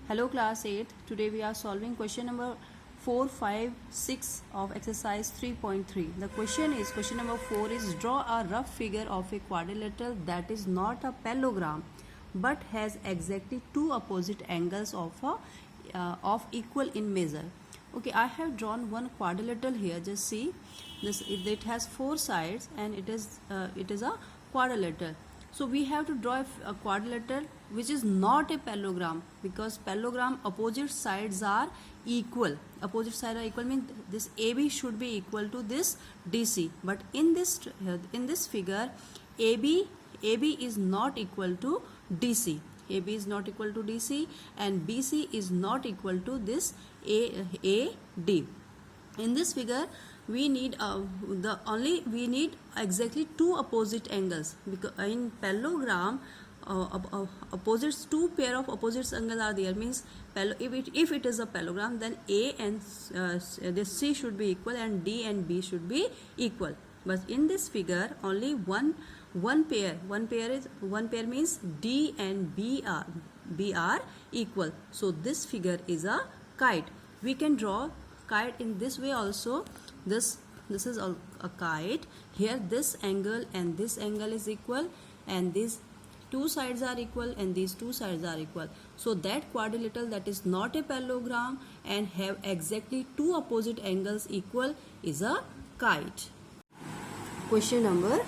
Hello class 8. Today we are solving question number 4, 5, 6 of exercise 3.3. The question number 4 is draw a rough figure of a quadrilateral that is not a parallelogram but has exactly two opposite angles of equal in measure. Okay, I have drawn one quadrilateral here. Just see this, it has four sides and it is a quadrilateral. So we have to draw a quadrilateral which is not a parallelogram, because parallelogram opposite sides are equal. Opposite sides are equal means this AB should be equal to this DC. But in this figure, AB is not equal to DC. AB is not equal to DC and BC is not equal to this AD. In this figure, we need exactly two opposite angles, because in parallelogram two pair of opposite angles are there. Means if it is a parallelogram, then A and this C should be equal and D and B should be equal. But in this figure, only one pair means D and B are equal. So this figure is a kite. We can draw kite in this way also. This is a kite. Here this angle and this angle is equal, and these two sides are equal and these two sides are equal. So that quadrilateral that is not a parallelogram and have exactly two opposite angles equal is a kite. Question number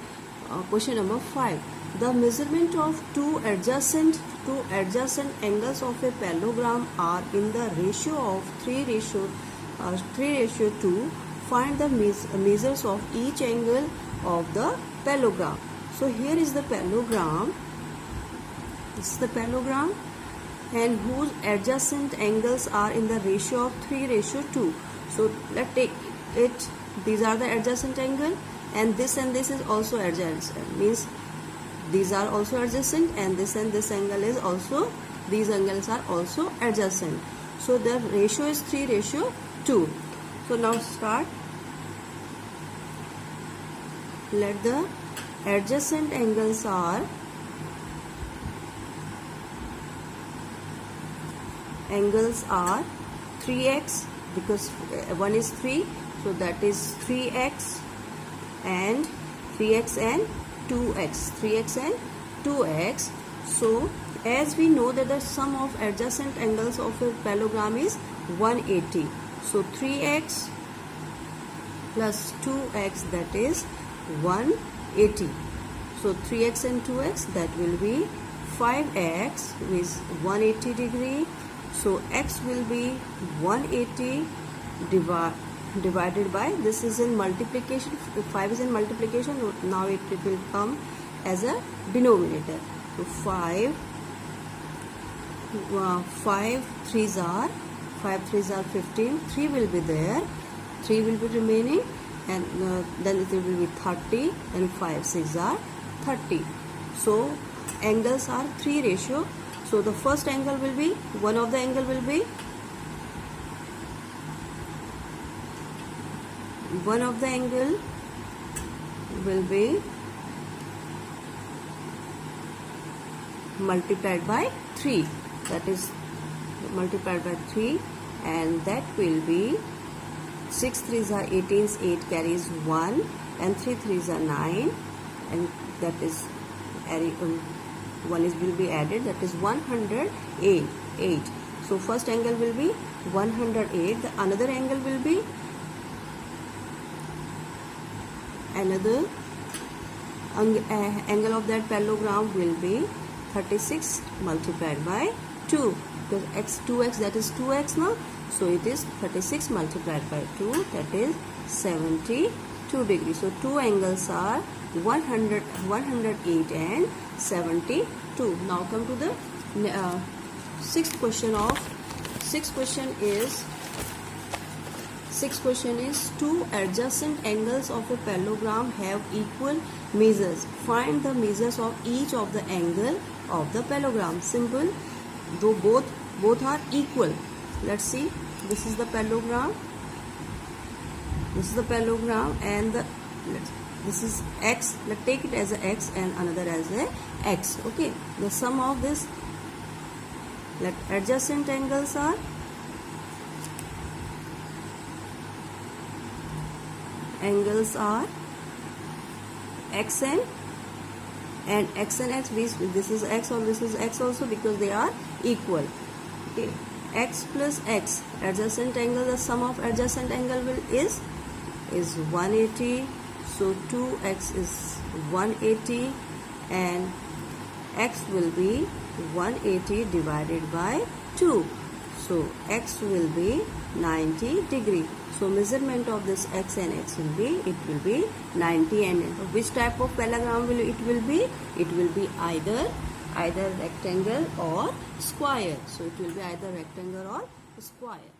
5. The measurement of two adjacent angles of a parallelogram are in the ratio of 3:2. Find the measures of each angle of the parallelogram. So here is the parallelogram. This is the parallelogram, and whose adjacent angles are in the ratio of 3:2. So let's take it. These are the adjacent angle, and this is also adjacent. Means these are also adjacent, and this angle is also, these angles are also adjacent. So the ratio is 3:2. So now start. Let the adjacent angles are 3x, because one is 3, so that is 3x and 2x. 3x and 2x. So as we know that the sum of adjacent angles of a parallelogram is 180. So 3x plus 2x, that is 180. So 3x and 2x, that will be 5x with 180 degree. So x will be 180 divided by, this is in multiplication, 5 is in multiplication, now it will come as a denominator. So 5 3s are 15, 3 will be there, 3 will be remaining, and then it will be 30, and 5 6 are 30. So angles are 3:2. So the first angle will be, one of the angle will be multiplied by 3, that is multiplied by 3, and that will be 6 3s are 18, 8 carries 1, and 3 3s are 9, and that is 1 will be added, that is 108. So first angle will be 108. The another angle will be angle of that parallelogram will be 36 multiplied by 2, because 2x, that is 2x now. So it is 36 multiplied by 2, that is 72 degrees. So two angles are 108 and 72. Now come to the sixth question is two adjacent angles of a parallelogram have equal measures. Find the measures of each of the angle of the parallelogram. Simple, though both are equal. Let's see. This is the parallelogram. And this is x. Let's take it as a x and another as a x. Okay. The sum of this Let adjacent angles are x and x, this is x or this is x also, because they are equal. Okay, x plus x, adjacent angle, the sum of adjacent angle is 180. So 2x is 180 and x will be 180 divided by 2. So x will be 90 degree. So measurement of this x and x will be 90. And which type of parallelogram will it be? It will be either rectangle or square. So it will be either rectangle or square.